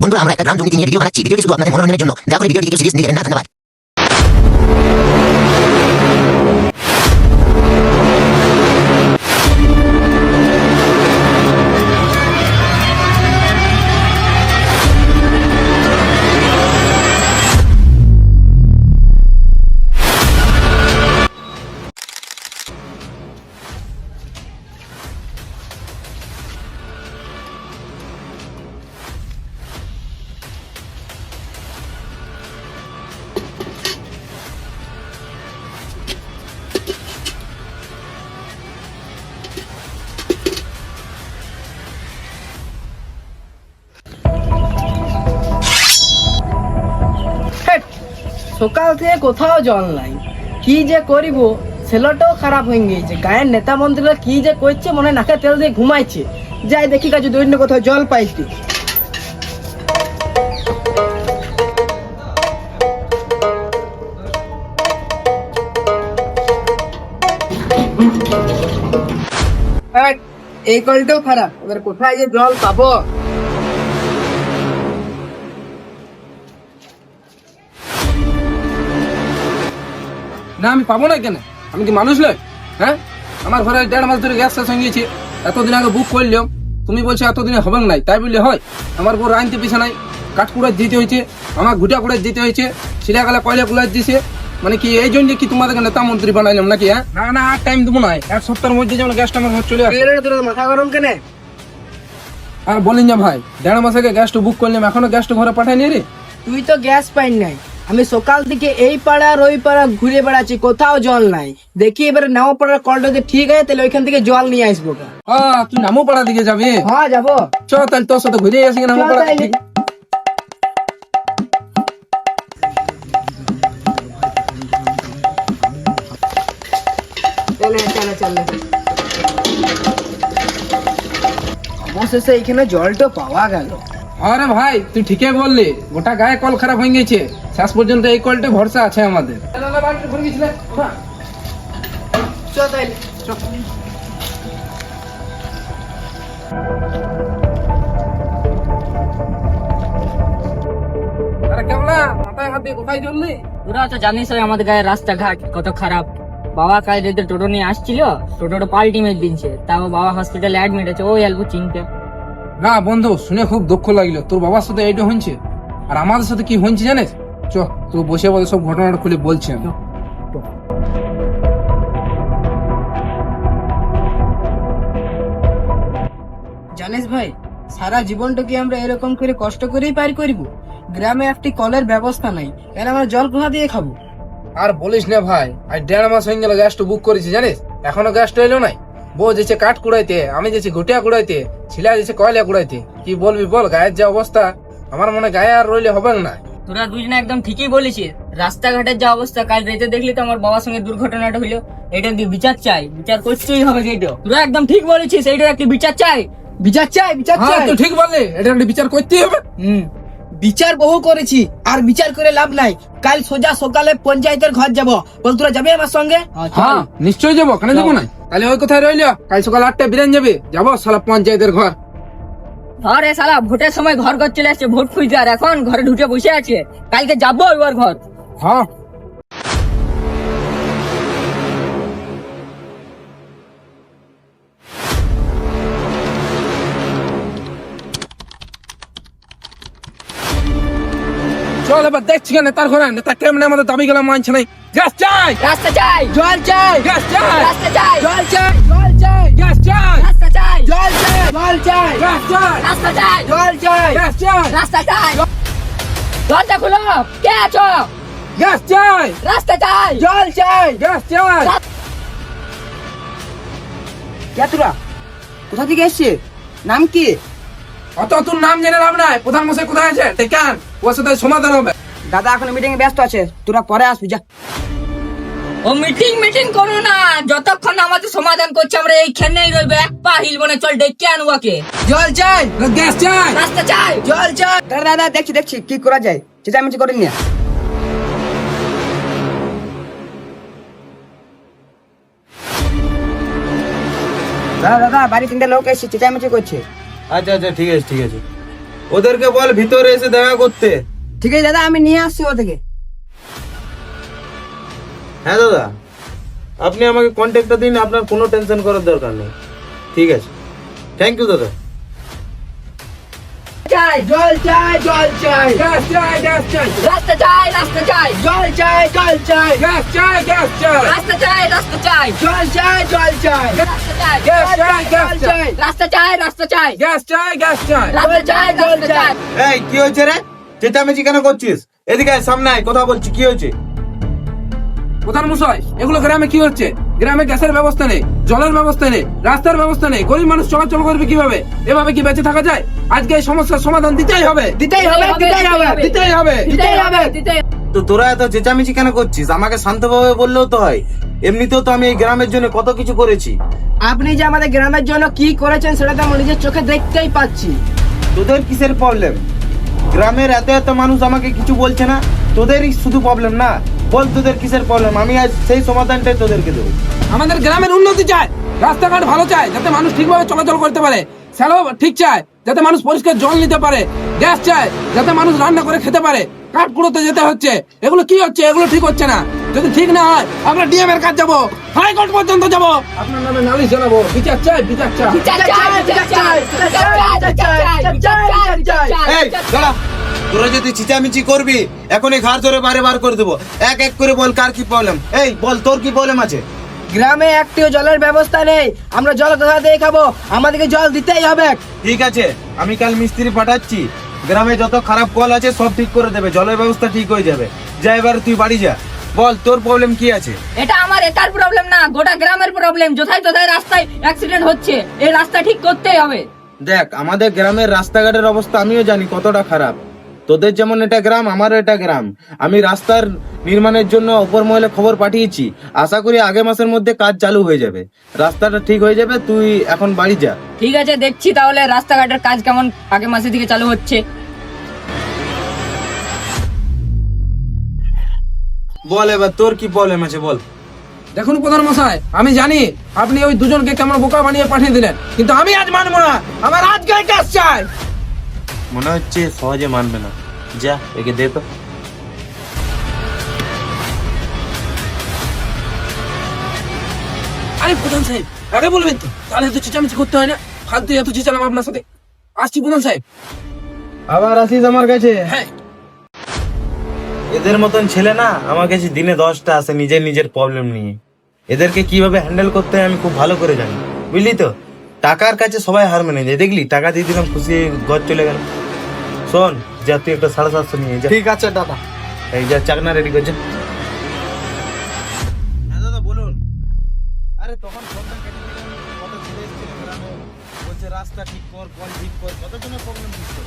বন্ধুরা, আমরা একটা গ্রাম দুর্নীতি নিয়ে ভিডিও বানাচ্ছি। ভিডিওটি শুধু আপনাদের মনোরঞ্জনের জন্য। দয়া করে ভিডিওটি কেউ সিরিয়াস নেবেন না। ধন্যবাদ। সকাল থেকে কোথাও জল নাই, কি যে করিব ছেলেটাও খারাপ হয়ে গিয়েছে। গায়ের নেতা মন্ত্রীরা কি যে করছে, মনে নাকে তেল দিয়ে ঘুমাইছে। যাই দেখি কাছে দৈন্য কোথাও জল পাইছি। এই কলটাও খারাপ, এবার কোথায় যে জল পাবো? না আমি পাবো না কেন? আমি কি মানুষ নয়? হ্যাঁ, আমার ঘরে 1.5 মাস ধরে গ্যাস শেষ হয়ে গেছে। এতদিন আগে বুক করলাম, তুমি বলছো এতদিনে হবে নাই, তাই বললে হয়? আমার বউ আনতে পিছনে নাই, কাঠ কুড়াই দিতে হয়েছে, আমার ঘুটা কুড়াই দিতে হয়েছে, সিরিয়াখালা কয়লা কুড়াই দিছে। মানে কি এই জন্য কি তোমাদেরকে নেতা মন্ত্রী বানাইলাম নাকি? হ্যাঁ, না না, আর টাইম দেবো না। 1 সপ্তাহের মধ্যে যেমন গ্যাসটা আমার ঘর চলে আসে। তোর মাথা গরম কেন? আর বলিন না ভাই, 1.5 মাস আগে গ্যাসটা বুক করলাম, এখনো গ্যাসটা ঘরে পাঠায়নি রে। তুই তো গ্যাস পাই নাই, আমি সকাল থেকে এই পাড়া আর ওই পাড়া ঘুরে বেড়াচ্ছি, কোথাও জল নাই। দেখি এবারে নাও পাড়ার কলটা যদি ঠিক আছে তাহলে ওইখান থেকে জল নিয়ে আসবো। তুই নামো পাড়া দিকে যাবি? হ্যাঁ যাবো। চ তাহলে তোর সাথে ঘুরে আসি নামো পাড়া দিকে। অবশেষে এখানে জলটা পাওয়া গেল। আরে ভাই, তুই ঠিকই বললি, গোটা গায়ে কল খারাপ হয়ে গেছে। শেষ পর্যন্ত এই কলটা ভরসা আছে আমাদের। আরে কেমলা, মাথায় হাত দিয়ে কোথায় চললি? তোরা তো জানিস আমাদের গায়ের রাস্তাঘাট কত খারাপ। বাবা কাল রাতে টোটো নিয়ে আসছিল, টোটোটা পাল্টি মেরে দিনছে। তাও বাবা হসপিটালে অ্যাডমিট আছে, ওই অল্প চিনতে। না বন্ধু, শুনে খুব দুঃখ লাগলো। তোর বাবার সাথে এইটা হয়েছে, আর আমাদের সাথে কি হয়েছে জানিস? চ, তুই বসে বসে সব ঘটনাটা খুলে বলছি আমি। জানিস ভাই, সারা জীবনটা কি আমরা এরকম করে কষ্ট করেই পার করব? গ্রামে একটি কলের ব্যবস্থা নাই, কেন আমরা জল কোথা দিয়ে খাবো? আর বলিস না ভাই, আজ 1.5 মাস হয়ে গেল গ্যাসটা বুক করেছি, জানিস এখনো গ্যাসটা এলো নাই। বউ যেছে কাঠ কুড়াইতে, আমি যেছি ঘুটিয়া কুড়াইতে, ছিলা যেছে কয়লা কুড়াইতে। কি বলবি বল, গায়ের যে অবস্থা, আমার মনে গায়ে আর রইলে হবে না। তোরা দুজনে একদম ঠিকই বলেছিস। রাস্তাঘাটের যা অবস্থা, কাল রাতে দেখলি তো আমার বাবার সঙ্গে দুর্ঘটনাটা হইলো। এটা কি বিচার চাই? বিচার করতেই হবে। এইটা তোরা একদম ঠিক বলেছিস, এইটার একটি বিচার চাই। বিচার চাই, বিচার চাই। তুই ঠিক বললি, এটা একটা বিচার করতেই হবে। বিচার বহু করেছি, আর বিচার করে লাভ নাই। কাল সোজা সকালে পঞ্চায়েতের ঘর যাবো। বল তোরা যাবে আমার সঙ্গে? হ্যাঁ নিশ্চয়ই যাবো, কেন যাবো না? তাহলে ওই কোথায় রইলো, কাল সকাল 8টায় বিরান যাবে। যাবো সালা পঞ্চায়েতের ঘর। আরে শালা, ভোটের সময় ঘর ঘর চলে আসছে ভোট খুঁজতে, আর এখন ঘরে ঢুকে বসে আছে। কালকে যাবো ওর ঘর। হ্যাঁ, চল এবার দেখছি নেতার ঘরে। নেতা কেমন আমাদের দাবি গেলাম মানছে নাই। গ্যাস চাই, রাস্তা চাই, জল চাই, গ্যাস চাই, রাস্তা চাই, জল চাই, জল চাই, গ্যাস চাই, রাস্তা চাই, জল চাই, জল চাই, গ্যাস চাই, রাস্তা চাই, জল চাই, গ্যাস চাই, রাস্তা চাই। দরজা খুলো, কে আছো? গ্যাস চাই, রাস্তা চাই, জল চাই। গ্যাস চাই। কে তোরা? কোথা থেকে এসছে? নাম কি? অত তোর নাম জেনে লাভ নাই। প্রধান মশাই কোথায় আছে ডেকান, ওর সাথে সমাধান হবে। দাদা এখন মিটিং এ ব্যস্ত আছে, তোরা পরে আসবি যা। ও মিটিং মিটিং করো না, যতক্ষণ না আমাদের সমাধান করছে আমরা এইখানেই রইবে। এক পা হিলবো না, চল ডেকে আনবো কে। জল চাই, গ্যাস চাই, রাস্তা চাই, জল চাই। দাদা দাদা দেখছি দেখছি কি করা যায়, চেঁচামেচি করেন না। দাদা দাদা, বাড়ি 3টা লোক এসে চেঁচামেচি করছে। আচ্ছা আচ্ছা, ঠিক আছে ঠিক আছে। ওদেরকে বল ভিতরে এসে দেখা করতে। ঠিক আছে দাদা, আমি নিয়ে আসছি ওদেরকে। হ্যাঁ দাদা, আপনি আমাকে কন্ট্যাক্টটা দিন, আপনার কোনো টেনশন করার দরকার নেই। ঠিক আছে, থ্যাংক ইউ দাদা। চাই জল, চাই জল, চাই গ্যাস চাই, গ্যাস চাই, রাস্তা চাই, রাস্তা চাই, জল, চাই জল, চাই গ্যাস চাই, গ্যাস চাই, রাস্তা চাই, রাস্তা চাই, জল, চাই জল, চাই রাস্তা চাই, গ্যাস চাই, গ্যাস চাই, রাস্তা চাই, রাস্তা চাই, গ্যাস চাই, গ্যাস চাই। রাস্তা চাই, রাস্তা চাই। এই কি হয়েছে রে? চেঁচামেচি কেন করছিস? এদিকে আয়, সামনে আয়, কথা বলছি। কি হয়েছে? প্রধান মশাই, এগুলো গ্রামে কি হচ্ছে? গ্রামে গ্যাসের ব্যবস্থা নেই, জলের ব্যবস্থা নেই, রাস্তার ব্যবস্থা নেই, গরিব মানুষ চলাচল করবে কিভাবে? এভাবে কি বেঁচে থাকা যায়? আজকে এই সমস্যার সমাধান দিতেই হবে, দিতেই হবে, দিতেই হবে, দিতেই হবে। দিতেই হবে। তো তোরা এত চেঁচামেচি কেন করছিস? আমাকে শান্তভাবে বললেও তো হয়। এমনিতেও তো আমি এই গ্রামের জন্য কত কিছু করেছি। আপনি যে আমাদের গ্রামের জন্য কি করেছেন সেটা তো আমরা নিজের চোখে দেখতেই পাচ্ছি। তোদের কিসের প্রবলেম? গ্রামের এত এত মানুষ আমাকে কিছু বলছে না, তোদেরই শুধু প্রবলেম না? বল তোদের কিসের প্রবলেম, আমি আজ সেই সমাধানটাই তোদেরকে দেবো। আমাদের গ্রামের উন্নতি চাই, রাস্তাঘাট ভালো চাই, যাতে মানুষ ঠিকভাবে চলাচল করতে পারে, স্যালো ঠিক চাই, যাতে মানুষ পরিষ্কার জল নিতে পারে, গ্যাস চাই, যাতে মানুষ রান্না করে খেতে পারে, কাঠ কুড়োতে যেতে হচ্ছে। এগুলো কি হচ্ছে? এগুলো ঠিক হচ্ছে না। যদি ঠিক না হয় আমরা ডিএম এর কাছে যাবো, হাইকোর্ট পর্যন্ত যাবো, আপনার নামে নালিশ জানাবো। বিচার চাই, বিচার চাই। বিচার চাই, বিচার চাই, বিচার চাই, বিচার চাই, বিচার চাই, বিচার চাই। এই দাঁড়া, তোরা যদি চিচামিচি করবি এখনই ঘর ধরে বারে বার করে দেবো। এক এক করে বল কার কি প্রবলেম। এই বল তোর কি প্রবলেম আছে? গ্রামে একটিও জলের ব্যবস্থা নেই, আমরা জল কোথা থেকে খাবো? আমাদেরকে জল দিতেই হবে। ঠিক আছে, আমি কাল মিস্ত্রি পাঠাচ্ছি, গ্রামে যত খারাপ কল আছে সব ঠিক করে দেবে, জলের ব্যবস্থা ঠিক হয়ে যাবে। যা এবার তুই বাড়ি যা, বল তোর প্রবলেম কি আছে? এটা আমার একার প্রবলেম না, গোটা গ্রামের প্রবলেম। যথায় তথায় রাস্তায় অ্যাক্সিডেন্ট হচ্ছে, এই রাস্তা ঠিক করতেই হবে। দেখ, আমাদের গ্রামের রাস্তাঘাটের অবস্থা আমিও জানি কতটা খারাপ। তোদের যেমন এটা গ্রাম, আমারও এটা গ্রাম। আমি রাস্তার নির্মাণের জন্য উপর মহলে খবর পাঠিয়েছি, আশা করি আগে মাসের মধ্যে কাজ চালু হয়ে যাবে, রাস্তাটা ঠিক হয়ে যাবে। তুই এখন বাড়ি যা। ঠিক আছে, দেখছি তাহলে রাস্তাঘাটের কাজ কেমন আগে মাসে থেকে চালু হচ্ছে। বল এবার তোর কি প্রবলেম আছে, বল। দেখুন প্রধান মশাই, আমি জানি আপনি ওই দুজনকে কেমন বোকা বানিয়ে পাঠিয়ে দিলেন, কিন্তু আমি আজ মানবো না। আমার আজকে কাজ চাই। মনে হচ্ছে সহজে মানবে না, যা একে দে তো। আরে প্রধান সাহেব, আগে বলবেন তো, তাহলে তো চেঁচামেচি করতে হয় না। ফালতু এত চেঁচালাম আপনার সাথে। আসছি প্রধান সাহেব। আবার আসিস আমার কাছে? হ্যাঁ। এদের মতন ছেলে না আমার কাছে দিনে 10টা আসে নিজের নিজের প্রবলেম নিয়ে। এদেরকে কিভাবে হ্যান্ডেল করতে হয় আমি খুব ভালো করে জানি, বুঝলি তো। টাকার কাছে সবাই হার মেনে যায়, দেখলি টাকা দিয়ে দিলাম, খুশি ঘর চলে গেল। শোন, যা তুই একটা 750 নিয়ে যা। ঠিক আছে দাদা। এই যা চাকনা রেডি করছে। হ্যাঁ দাদা বলুন। আরে তখন ফোনটা কেটে দিলাম, কত ছেলে এসেছিল গ্রামে, বলছে রাস্তা ঠিক কর, কল ঠিক কর, কতজনের প্রবলেম ঠিক কর।